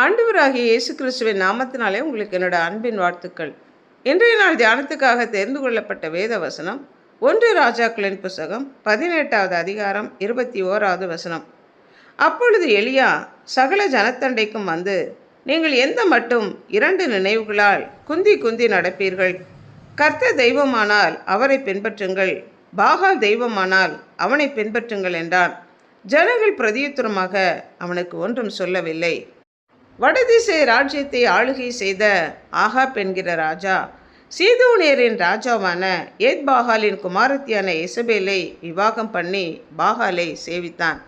ஆண்டவராகிய இயேசு கிறிஸ்துவின் நாமத்தினாலே உங்களுக்கு என்னோட அன்பின் வாழ்த்துக்கள். இன்றைய நாள் தியானத்துக்காக தெரிந்து கொள்ளப்பட்ட வேத வசனம் 1 ராஜாக்களின் புஸ்தகம் 18வது அதிகாரம் 21வது வசனம். அப்பொழுது எலியா சகல ஜனத்தண்டைக்கும் வந்து, நீங்கள் எந்த மட்டும் 2 நினைவுகளால் குந்தி குந்தி நடப்பீர்கள்? கர்த்தர் தெய்வமானால் அவரை பின்பற்றுங்கள், பாகால் தெய்வமானால் அவனை பின்பற்றுங்கள் என்றான். ஜனங்கள் பிரதியுத்தரமாக அவனுக்கு ஒன்றும் சொல்லவில்லை. வடதிசை ராஜ்யத்தை ஆளுகை செய்த ஆகாப் என்கிற ராஜா சீதோனியரின் ராஜாவான ஏத்பாகாலின் குமாரத்தியான எசபேலை விவாகம் பண்ணி பாகாலை சேவித்தான்.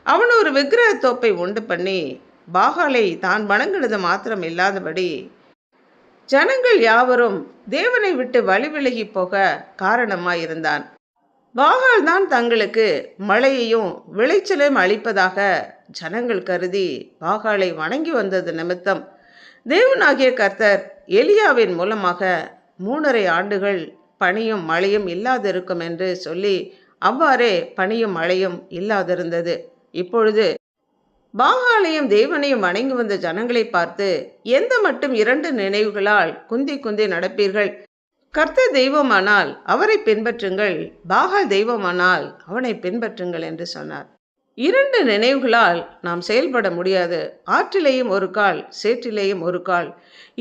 அவன் ஒரு விக்கிரக தோப்பை உண்டு பண்ணி பாகாலை தான் வணங்கினது மாத்திரம் இல்லாதபடி ஜனங்கள் யாவரும் தேவனை விட்டு வழி விலகி போக காரணமாயிருந்தான். பாகால் தான் தங்களுக்கு மழையையும் விளைச்சலையும் அளிப்பதாக ஜனங்கள் கருதி பாகாலை வணங்கி வந்தது நிமித்தம் தேவனாகிய கர்த்தர் எலியாவின் மூலமாக 3.5 ஆண்டுகள் பனியும் மழையும் இல்லாதிருக்கும் என்று சொல்லி அவ்வாறே பனியும் மழையும் இல்லாதிருந்தது. இப்பொழுது பாகாலையும் தேவனையும் வணங்கி வந்த ஜனங்களை பார்த்து, எந்த மட்டும் 2 நினைவுகளால் குந்தி குந்தி நடப்பீர்கள்? கர்த்தர் தெய்வமானால் அவரை பின்பற்றுங்கள், பாகால் தெய்வமானால் அவனை பின்பற்றுங்கள் என்று சொன்னார். 2 நினைவுகளால் நாம் செயல்பட முடியாது. ஆற்றிலேயும் ஒரு கால், சேற்றிலேயும் ஒரு கால்,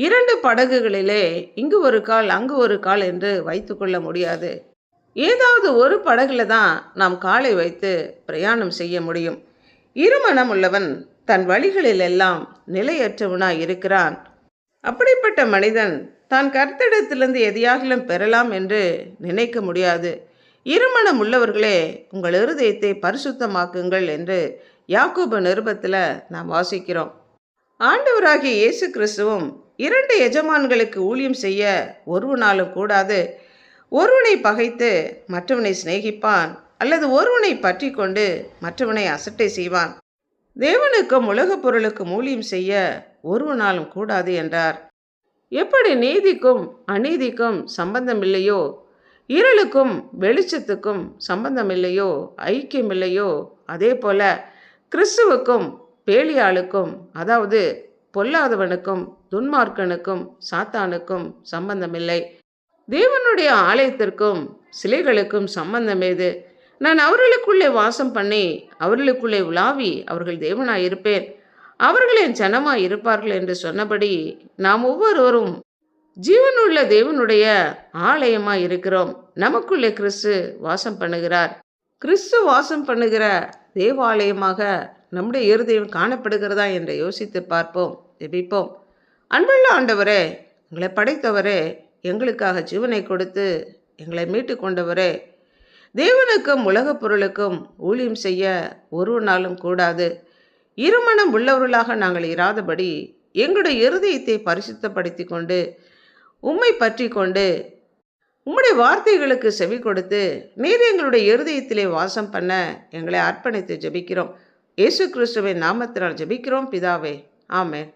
2 படகுகளிலே இங்கு ஒரு கால் அங்கு ஒரு கால் என்று வைத்து கொள்ள முடியாது. ஏதாவது ஒரு படகுல தான் நாம் காலை வைத்து பிரயாணம் செய்ய முடியும். இருமனம் உள்ளவன் தன் வழிகளில் எல்லாம் நிலையற்றவனாய் இருக்கிறான். அப்படிப்பட்ட மனிதன் தான் கர்த்தரிடத்திலிருந்து எதையாகிலும் பெறலாம் என்று நினைக்க முடியாது. இருமனம் உள்ளவர்களே, உங்கள் இருதயத்தை பரிசுத்தமாக்குங்கள் என்று யாக்கோபு நிருபத்தில் நாம் வாசிக்கிறோம். ஆண்டவராகிய இயேசு கிறிஸ்துவும் 2 எஜமான்களுக்கு ஊழியம் செய்ய ஒருவனாலும் கூடாது. ஒருவனை பகைத்து மற்றவனை சிநேகிப்பான், அல்லது ஒருவனை பற்றி கொண்டு மற்றவனை அசட்டை செய்வான். தேவனுக்கும் உலக பொருளுக்கும் ஊழியம் செய்ய ஒருவனாலும் கூடாது என்றார். எப்படி நீதிக்கும் அநீதிக்கும் சம்பந்தமில்லையோ, இருளுக்கும் வெளிச்சத்துக்கும் சம்பந்தமில்லையோ, ஐக்கியமில்லையோ, அதே போல கிறிஸ்துவுக்கும் பேலியாளுக்கும், அதாவது பொல்லாதவனுக்கும் துன்மார்க்கனுக்கும் சாத்தானுக்கும் சம்பந்தமில்லை. தேவனுடைய ஆலயத்திற்கும் சிலைகளுக்கும் சம்பந்தம் ஏது? நான் அவர்களுக்குள்ளே வாசம் பண்ணி அவர்களுக்குள்ளே உலாவி அவர்கள் தேவனாயிருப்பேன், அவர்கள் என் ஜனமாய் இருப்பார்கள் என்று சொன்னபடி நாம் ஒவ்வொருவரும் ஜீவனுள்ள தேவனுடைய ஆலயமாய் இருக்கிறோம். நமக்குள்ளே கிறிஸ்து வாசம் பண்ணுகிறார். கிறிஸ்து வாசம் பண்ணுகிற தேவாலயமாக நம்முடைய இருதயம் காணப்படுகிறதா என்று யோசித்து பார்ப்போம், ஜெபிப்போம். அன்புள்ள ஆண்டவரே, எங்களை படைத்தவரே, எங்களுக்காக ஜீவனை கொடுத்து எங்களை மீட்டு கொண்டவரே, தேவனுக்கும் உலக பொருளுக்கும் ஊழியம் செய்ய ஒருவனாலும் கூடாது. இருமனம் உள்ளவர்களாக நாங்கள் இராதபடி எங்களுடைய இருதயத்தை பரிசுத்தப்படுத்தி கொண்டு உம்மை பற்றி கொண்டு உம்முடைய வார்த்தைகளுக்கு செவி கொடுத்து நீர் எங்களுடைய இருதயத்திலே வாசம் பண்ண எங்களை அர்ப்பணித்து ஜெபிக்கிறோம். இயேசு கிறிஸ்துவின் நாமத்தினால் ஜெபிக்கிறோம் பிதாவே, ஆமென்.